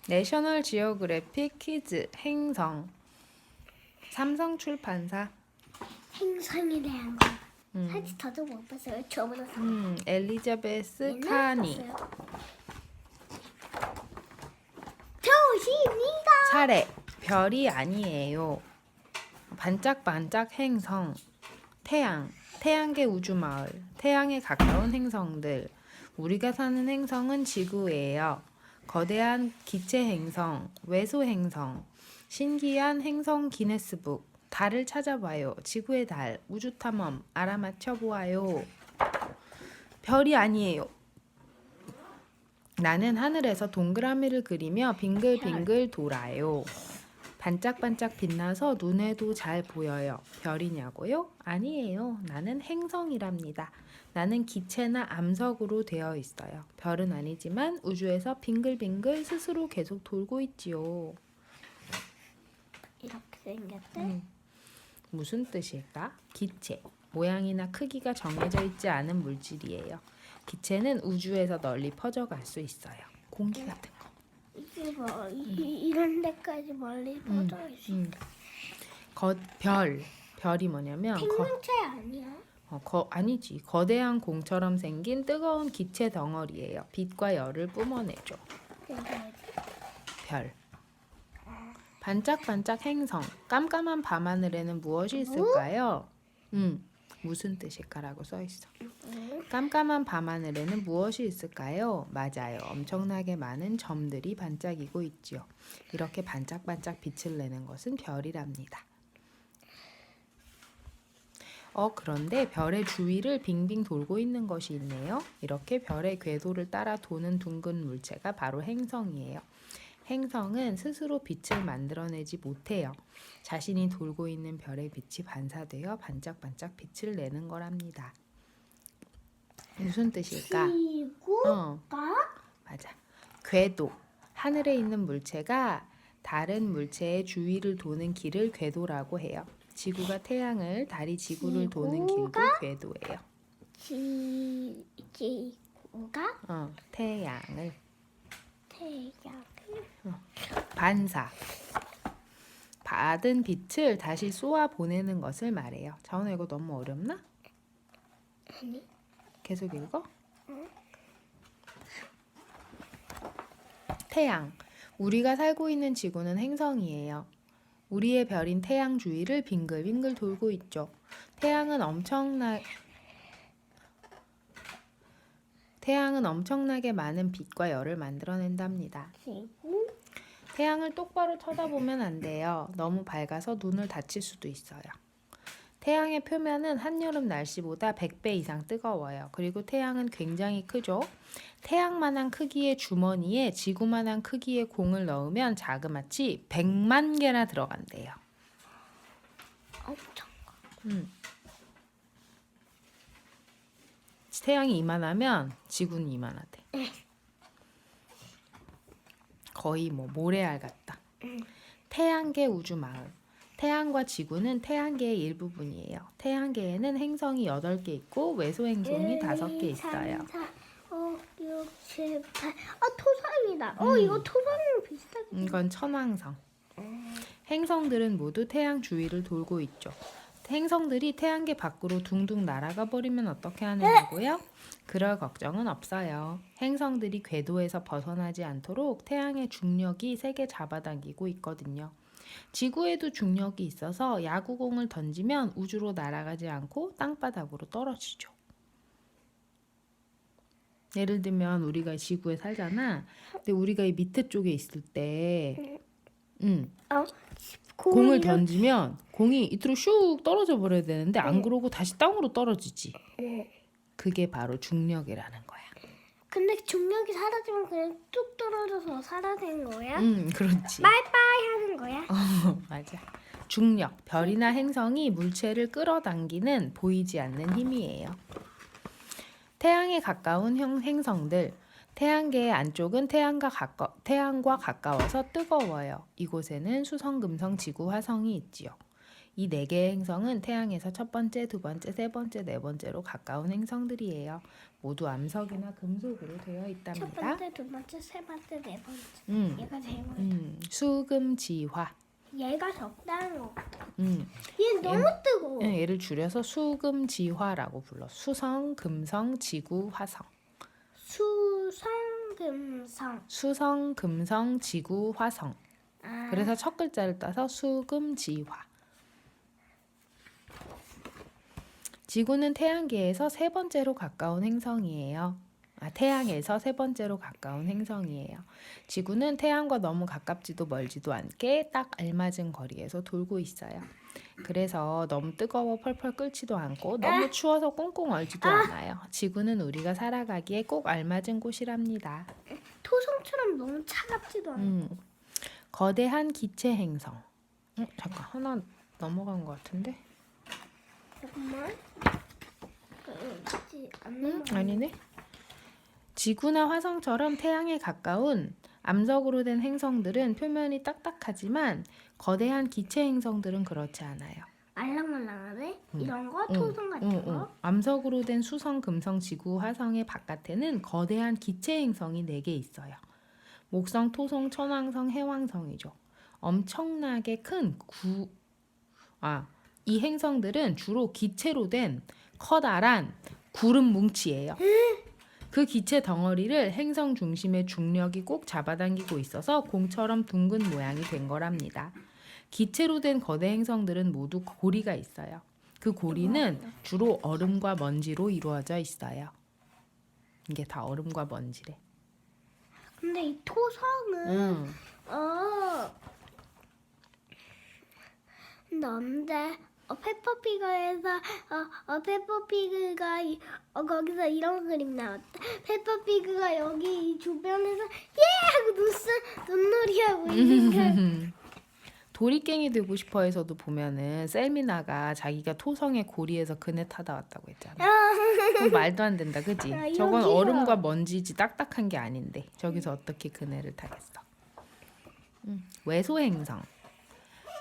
내셔널 지오그래픽 퀴즈 행성 삼성출판사 행성에 대한 거. 사실 저도 못 봤어요. 저보다 엘리자베스 옛날에 카니 봤어요. 조심입니다. 차례 별이 아니에요. 반짝반짝 행성 태양 태양계 우주마을 태양에 가까운 행성들 우리가 사는 행성은 지구예요. 거대한 기체 행성 외소 행성 신기한 행성 기네스북 달을 찾아봐요. 지구의 달 우주 탐험 알아맞혀 보아요. 별이 아니에요. 나는 하늘에서 동그라미를 그리며 빙글빙글 돌아요. 반짝반짝 빛나서 눈에도 잘 보여요. 별이냐고요? 아니에요. 나는 행성이랍니다. 나는 기체나 암석으로 되어 있어요. 별은 아니지만 우주에서 빙글빙글 스스로 계속 돌고 있지요. 이렇게 생겼대. 무슨 뜻일까? 기체. 모양이나 크기가 정해져 있지 않은 물질이에요. 기체는 우주에서 널리 퍼져갈 수 있어요. 공기 같은 거. 이게 뭐 이런 데까지 멀리 퍼져 있어. 별이 뭐냐면 생명체 아니야? 아니지. 거대한 공처럼 생긴 뜨거운 기체 덩어리예요. 빛과 열을 뿜어내죠. 그게 뭐지? 별. 반짝반짝 행성. 깜깜한 밤하늘에는 무엇이 있을까요? 무슨 뜻일까라고 써 있어. 깜깜한 밤하늘에는 무엇이 있을까요? 맞아요. 엄청나게 많은 점들이 반짝이고 있지요. 이렇게 반짝반짝 빛을 내는 것은 별이랍니다. 그런데 별의 주위를 빙빙 돌고 있는 것이 있네요. 이렇게 별의 궤도를 따라 도는 둥근 물체가 바로 행성이에요. 행성은 스스로 빛을 만들어내지 못해요. 자신이 돌고 있는 별의 빛이 반사되어 반짝반짝 빛을 내는 거랍니다. 무슨 뜻일까? 지구가? 맞아. 궤도. 하늘에 있는 물체가 다른 물체의 주위를 도는 길을 궤도라고 해요. 지구가 태양을, 달이 지구를 도는 길도 궤도예요. 지구가? 태양을. 태양을? 반사. 받은 빛을 다시 쏘아 보내는 것을 말해요. 자원아 이거 너무 어렵나? 아니. 계속 읽어. 태양. 우리가 살고 있는 지구는 행성이에요. 우리의 별인 태양 주위를 빙글빙글 돌고 있죠. 태양은 엄청나게 많은 빛과 열을 만들어낸답니다. 지구? 태양을 똑바로 쳐다보면 안 돼요. 너무 밝아서 눈을 다칠 수도 있어요. 태양의 표면은 한여름 날씨보다 100배 이상 뜨거워요. 그리고 태양은 굉장히 크죠. 태양만한 크기의 주머니에 지구만한 크기의 공을 넣으면 자그마치 100만 개나 들어간대요. 엄청. 태양이 이만하면 지구는 이만하대. 거의 뭐 모래알 같다. 태양계 우주마을. 태양과 지구는 태양계의 일부분이에요. 태양계에는 행성이 8개 있고 외소 행성이 5개 있어요. 3, 4, 5, 6, 7, 8. 토성이다. 이거 토성이랑 비슷하게. 이건 천왕성. 행성들은 모두 태양 주위를 돌고 있죠. 행성들이 태양계 밖으로 둥둥 날아가 버리면 어떻게 하느냐고요? 그럴 걱정은 없어요. 행성들이 궤도에서 벗어나지 않도록 태양의 중력이 세게 잡아당기고 있거든요. 지구에도 중력이 있어서 야구공을 던지면 우주로 날아가지 않고 땅바닥으로 떨어지죠. 예를 들면 우리가 지구에 살잖아. 근데 우리가 이 밑에 쪽에 있을 때 공을 던지면 공이 이리로 슉 떨어져 버려야 되는데 안 그러고 다시 땅으로 떨어지지. 그게 바로 중력이라는 거야. 근데 중력이 사라지면 그냥 뚝 떨어져서 사라지는 거야? 그렇지. 빠이빠이 하는 거야? 맞아. 중력, 별이나 행성이 물체를 끌어당기는 보이지 않는 힘이에요. 태양에 가까운 행성들, 태양계의 안쪽은 태양과 가까워서 뜨거워요. 이곳에는 수성, 금성, 지구, 화성이 있지요. 이 4개의 행성은 태양에서 첫 번째, 두 번째, 세 번째, 네 번째로 가까운 행성들이에요. 모두 암석이나 금속으로 되어 첫 있답니다. 번째, 두 번째, 세 번째, 네 번째. 음, 얘가 제일 많아. 수금지화. 얘가 적당한 거 같아. 음, 얘 너무 뜨거워. 얘를 줄여서 수금지화라고 불러. 수성, 금성, 지구, 화성. 수성금성. 수성, 금성, 지구, 화성. 아, 그래서 첫 글자를 따서 수금지화. 지구는 태양계에서 세 번째로 가까운 행성이에요. 태양에서 세 번째로 가까운 행성이에요. 지구는 태양과 너무 가깝지도 멀지도 않게 딱 알맞은 거리에서 돌고 있어요. 그래서 너무 뜨거워 펄펄 끓지도 않고 너무 추워서 꽁꽁 얼지도 않아요. 지구는 우리가 살아가기에 꼭 알맞은 곳이랍니다. 토성처럼 너무 차갑지도 않고. 거대한 기체 행성. 잠깐 하나 넘어간 것 같은데? 잠깐만. 어디 안 넘어가. 아니네. 지구나 화성처럼 태양에 가까운 암석으로 된 행성들은 표면이 딱딱하지만 거대한 기체 행성들은 그렇지 않아요. 알랑말랑하네? 이런 거? 토성 같은 거? 암석으로 된 수성, 금성, 지구, 화성의 바깥에는 거대한 기체 행성이 4개 있어요. 목성, 토성, 천왕성, 해왕성이죠. 엄청나게 큰 이 행성들은 주로 기체로 된 커다란 구름 뭉치예요. 그 기체 덩어리를 행성 중심의 중력이 꼭 잡아당기고 있어서 공처럼 둥근 모양이 된 거랍니다. 기체로 된 거대 행성들은 모두 고리가 있어요. 그 고리는 주로 얼음과 먼지로 이루어져 있어요. 이게 다 얼음과 먼지래. 근데 이 토성은 근데 페퍼피그에서 페퍼피그가 거기서 이런 그림 나왔다. 페퍼피그가 여기 이 주변에서 하고 눈놀이 하고 있는 거. 도리깽이 되고 싶어에서도 보면은 셀미나가 자기가 토성의 고리에서 그네 타다 왔다고 했잖아. 그건 말도 안 된다, 그지? 아, 저건 여기요. 얼음과 먼지지 딱딱한 게 아닌데 저기서 어떻게 그네를 타겠어? 외소행성.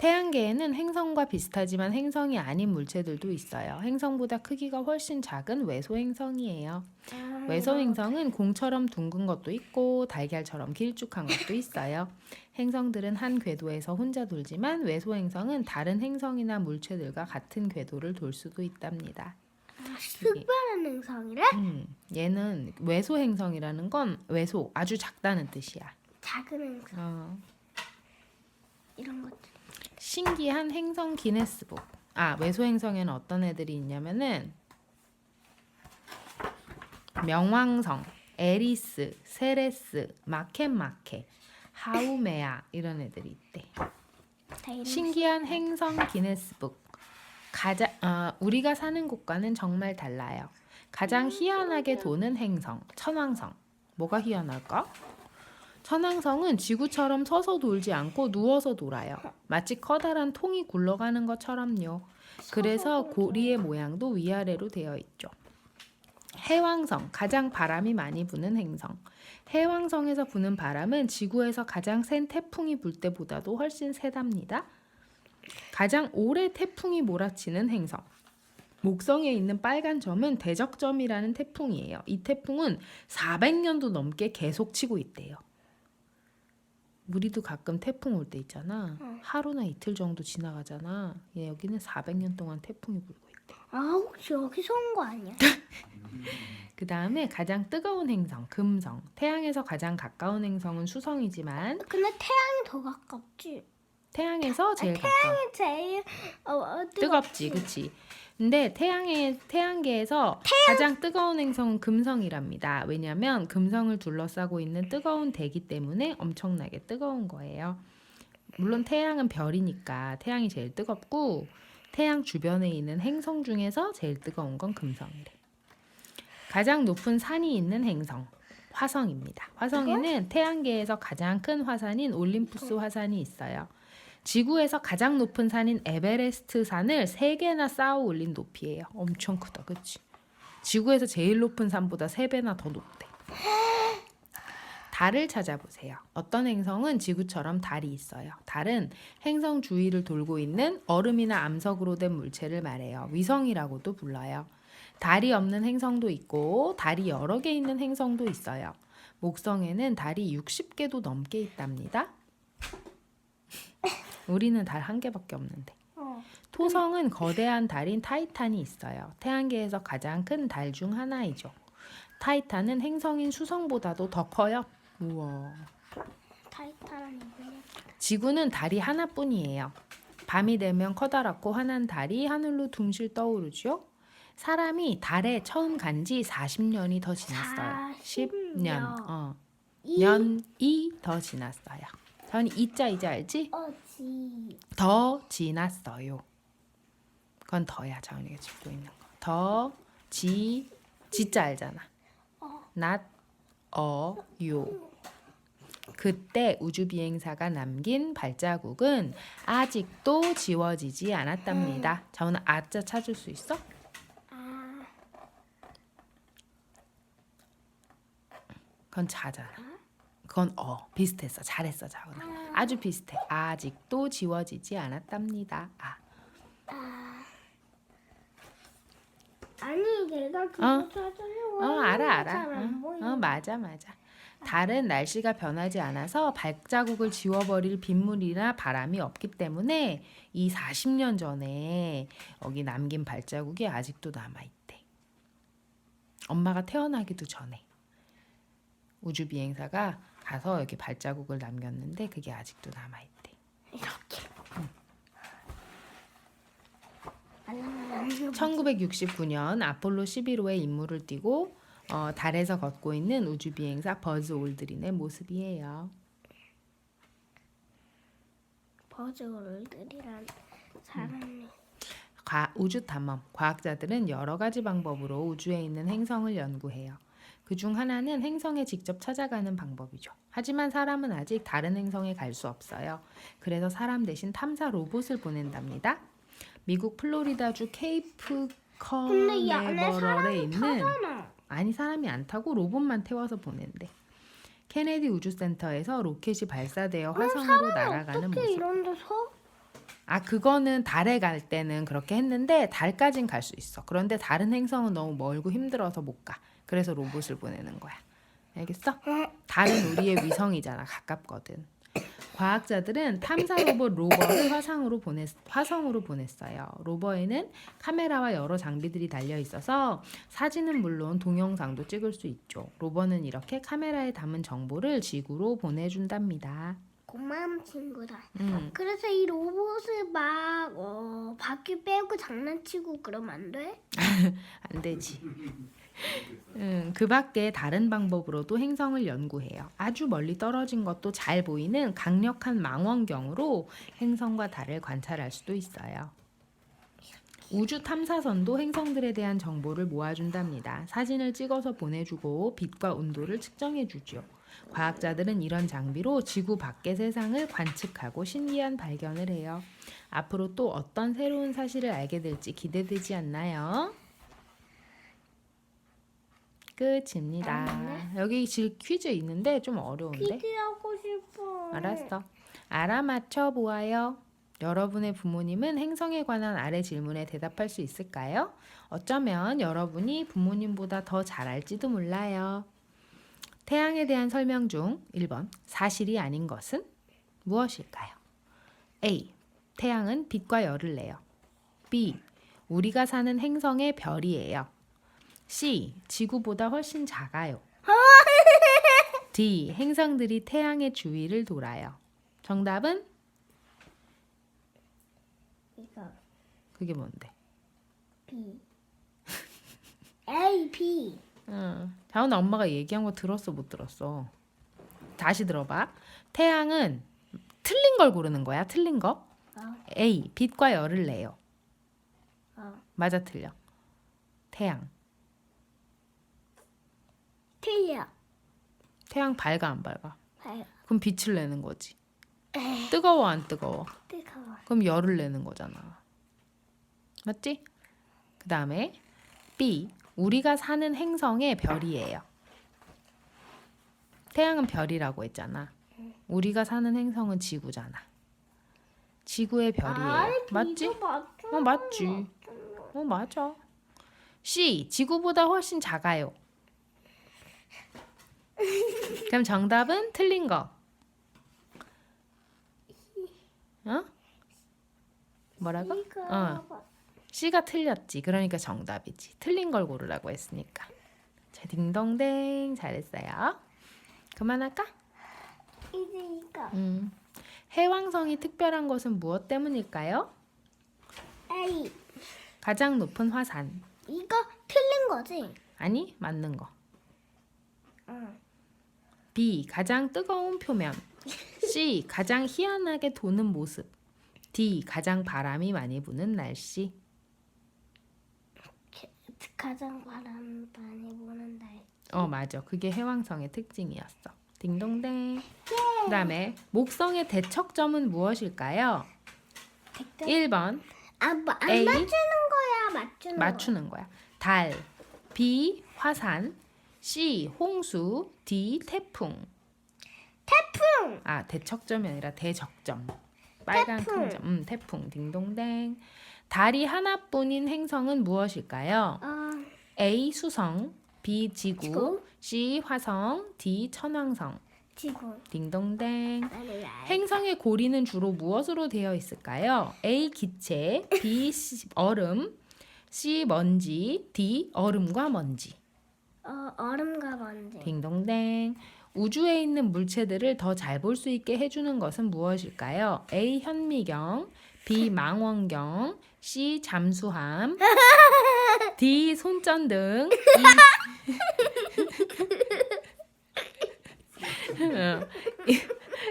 태양계에는 행성과 비슷하지만 행성이 아닌 물체들도 있어요. 행성보다 크기가 훨씬 작은 외소행성이에요. 외소행성은 공처럼 둥근 것도 있고 달걀처럼 길쭉한 것도 있어요. 행성들은 한 궤도에서 혼자 돌지만 외소행성은 다른 행성이나 물체들과 같은 궤도를 돌 수도 있답니다. 특별한 행성이래? 얘는 외소행성이라는 건 외소, 아주 작다는 뜻이야. 작은 행성 이런 것들. 신기한 행성 기네스북. 외소행성에는 어떤 애들이 있냐면은 명왕성, 에리스, 세레스, 마켓마켓, 하우메아 이런 애들이 있대. 다 이름. 신기한 행성 기네스북. 우리가 사는 곳과는 정말 달라요. 가장 희한하게 도는 행성, 천왕성. 뭐가 희한할까? 천왕성은 지구처럼 서서 돌지 않고 누워서 돌아요. 마치 커다란 통이 굴러가는 것처럼요. 그래서 고리의 모양도 위아래로 되어 있죠. 해왕성, 가장 바람이 많이 부는 행성. 해왕성에서 부는 바람은 지구에서 가장 센 태풍이 불 때보다도 훨씬 세답니다. 가장 오래 태풍이 몰아치는 행성. 목성에 있는 빨간 점은 대적점이라는 태풍이에요. 이 태풍은 400년도 넘게 계속 치고 있대요. 우리도 가끔 태풍 올 때 있잖아. 하루나 이틀 정도 지나가잖아. 여기는 400년 동안 태풍이 불고 있대. 혹시 여기서 온 거 아니야? 그 다음에 가장 뜨거운 행성, 금성. 태양에서 가장 가까운 행성은 수성이지만 근데 태양이 더 가깝지. 태양에서 제일 가까워. 태양이 제일 뜨겁지, 그치? 근데 태양계에서 가장 뜨거운 행성은 금성이랍니다. 왜냐하면 금성을 둘러싸고 있는 뜨거운 대기 때문에 엄청나게 뜨거운 거예요. 물론 태양은 별이니까 태양이 제일 뜨겁고 태양 주변에 있는 행성 중에서 제일 뜨거운 건 금성이래. 가장 높은 산이 있는 행성, 화성입니다. 화성에는 태양계에서 가장 큰 화산인 올림푸스 화산이 있어요. 지구에서 가장 높은 산인 에베레스트 산을 3개나 쌓아 올린 높이예요. 엄청 크다, 그치? 지구에서 제일 높은 산보다 3배나 더 높대. 달을 찾아보세요. 어떤 행성은 지구처럼 달이 있어요. 달은 행성 주위를 돌고 있는 얼음이나 암석으로 된 물체를 말해요. 위성이라고도 불러요. 달이 없는 행성도 있고 달이 여러 개 있는 행성도 있어요. 목성에는 달이 60개도 넘게 있답니다. 우리는 달 한 개밖에 없는데. 토성은 거대한 달인 타이탄이 있어요. 태양계에서 가장 큰 달 중 하나이죠. 타이탄은 행성인 수성보다도 더 커요. 우와. 타이탄이 뭐야? 지구는 달이 하나뿐이에요. 밤이 되면 커다랗고 환한 달이 하늘로 둥실 떠오르죠. 사람이 달에 처음 간 지 40년이 더 지났어요. 10년. 년이 더 지났어요. 다은이 이자 이제 알지? 지. 더 지났어요. 그건 더야. 자은이가 짚고 있는 거. 더 지자 알잖아. not 요. 그때 우주 비행사가 남긴 발자국은 아직도 지워지지 않았답니다. 자은아 아자 찾을 수 있어? 그건 자잖아. 그건 비슷했어. 잘했어 자은아. 아주 비슷해. 아직도 지워지지 않았답니다. 아니 내가 그거 찾으려고 알아. 잘안 보여. 맞아. 달은 날씨가 변하지 않아서 발자국을 지워버릴 빗물이나 바람이 없기 때문에 이 40년 전에 여기 남긴 발자국이 아직도 남아있대. 엄마가 태어나기도 전에 우주 비행사가 가서 여기 발자국을 남겼는데 그게 아직도 남아있대. 이렇게. 1969년 아폴로 11호의 임무를 띄고 달에서 걷고 있는 우주 비행사 버즈 올드린의 모습이에요. 버즈 올드린이란 사람이 우주 탐험 과학자들은 여러 가지 방법으로 우주에 있는 행성을 연구해요. 그중 하나는 행성에 직접 찾아가는 방법이죠. 하지만 사람은 아직 다른 행성에 갈 수 없어요. 그래서 사람 대신 탐사 로봇을 보낸답니다. 미국 플로리다주 케이프 근데 이 안에 커네버럴에 사람이 있는 타잖아. 아니 사람이 안 타고 로봇만 태워서 보낸대. 케네디 우주센터에서 로켓이 발사되어 화성으로 날아가는 어떻게 모습. 이런 데서? 그거는 달에 갈 때는 그렇게 했는데 달까진 갈 수 있어. 그런데 다른 행성은 너무 멀고 힘들어서 못 가. 그래서 로봇을 보내는 거야. 알겠어? 달은 우리의 위성이잖아. 가깝거든. 과학자들은 탐사 로봇 로버를 화성으로 보냈어요. 로버에는 카메라와 여러 장비들이 달려 있어서 사진은 물론 동영상도 찍을 수 있죠. 로버는 이렇게 카메라에 담은 정보를 지구로 보내준답니다. 고마운 친구다. 그래서 이 로봇을 막 바퀴 빼고 장난치고 그러면 안 돼? 안 되지. 그 밖에 다른 방법으로도 행성을 연구해요. 아주 멀리 떨어진 것도 잘 보이는 강력한 망원경으로 행성과 달을 관찰할 수도 있어요. 우주 탐사선도 행성들에 대한 정보를 모아준답니다. 사진을 찍어서 보내주고 빛과 온도를 측정해주죠. 과학자들은 이런 장비로 지구 밖의 세상을 관측하고 신기한 발견을 해요. 앞으로 또 어떤 새로운 사실을 알게 될지 기대되지 않나요? 끝입니다. 여기 지금 퀴즈 있는데 좀 어려운데? 퀴즈 하고 싶어. 알았어. 알아맞혀 보아요. 여러분의 부모님은 행성에 관한 아래 질문에 대답할 수 있을까요? 어쩌면 여러분이 부모님보다 더 잘 알지도 몰라요. 태양에 대한 설명 중 1번 사실이 아닌 것은 무엇일까요? A. 태양은 빛과 열을 내요. B. 우리가 사는 행성의 별이에요. C. 지구보다 훨씬 작아요. D. 행성들이 태양의 주위를 돌아요. 정답은? 이거 그게 뭔데? B. A, B. 다은아 엄마가 얘기한 거 들었어 못 들었어? 다시 들어봐. 태양은 틀린 걸 고르는 거야. 틀린 거. A. 빛과 열을 내요. 맞아 틀려? 태양. 틀려. 태양 밝아 안 밝아? 봐요. 그럼 빛을 내는 거지. 뜨거워 안 뜨거워? 뜨거워. 그럼 열을 내는 거잖아. 맞지? 그 다음에 B. 우리가 사는 행성의 별이에요. 태양은 별이라고 했잖아. 우리가 사는 행성은 지구잖아. 지구의 별이에요. 맞지? 맞지. 맞아. C. 지구보다 훨씬 작아요. 그럼 정답은 틀린 거. 어? 뭐라고? C가 틀렸지. 그러니까 정답이지. 틀린 걸 고르라고 했으니까. 자, 딩동댕. 잘했어요. 그만할까? 이제 이거. 해왕성이 특별한 것은 무엇 때문일까요? A. 가장 높은 화산. 이거 틀린 거지? 아니, 맞는 거. 응. B. 가장 뜨거운 표면. C. 가장 희한하게 도는 모습. D. 가장 바람이 많이 부는 날씨. 가장 바람 많이 부는 날. 맞아. 그게 해왕성의 특징이었어. 딩동댕. 그다음에 목성의 대척점은 무엇일까요? 1번 안 A. 맞추는 거야? 맞추는 거야. 달. B. 화산. C. 홍수. D. 태풍. 태풍. 대척점이 아니라 대적점. 빨간 태풍. 큰 점. 태풍. 딩동댕. 달이 하나뿐인 행성은 무엇일까요? A. 수성. B. 지구. 지구. C. 화성. D. 천왕성. 지구. 딩동댕. 나는 행성의 고리는 주로 무엇으로 되어 있을까요? A. 기체. B. 얼음. C. 먼지. D. 얼음과 먼지. 얼음과 먼지. 딩동댕. 우주에 있는 물체들을 더 잘 볼 수 있게 해주는 것은 무엇일까요? A. 현미경. B. 망원경. C. 잠수함. D. 손전등.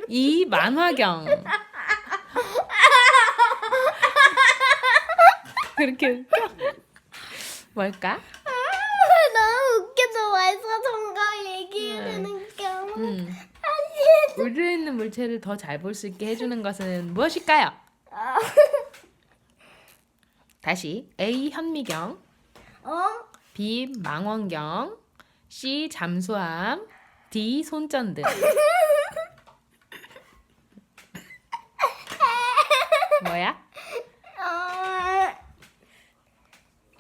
E. 만화경. 그렇게 웃겨? 뭘까? 너무 웃겨서 와서 정답 얘기해주는 겨. 우주에 있는 물체를 더 잘 볼 수 있게 해주는 것은 무엇일까요? 다시 A. 현미경. B. 망원경. C. 잠수함. D. 손전등. 뭐야?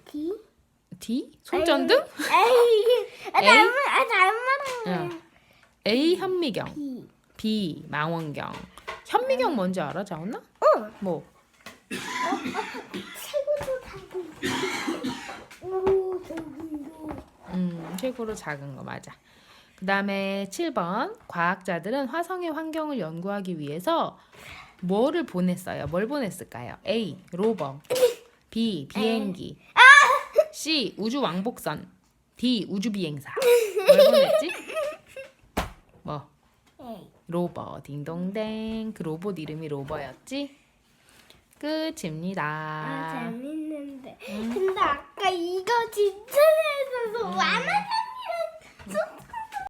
D? D? 손전등? 잘못 말한 거야. A. 현미경. B. B. 망원경. 현미경 뭔지 알아, 자훈아? 뭐? 최고도 작은 거. 오, 작은 거. 최고로 작은 거 맞아. 그 다음에 7번. 과학자들은 화성의 환경을 연구하기 위해서 뭐를 보냈어요? 뭘 보냈을까요? A. 로버. B. 비행기. C. 우주 왕복선. D. 우주 비행사. 뭘 보냈지? 뭐? A. 로버. 딩동댕. 그 로봇 이름이 로버였지? 끝입니다. 재밌는데. 근데 아까 이거 진짜 재밌어서 만화경이랑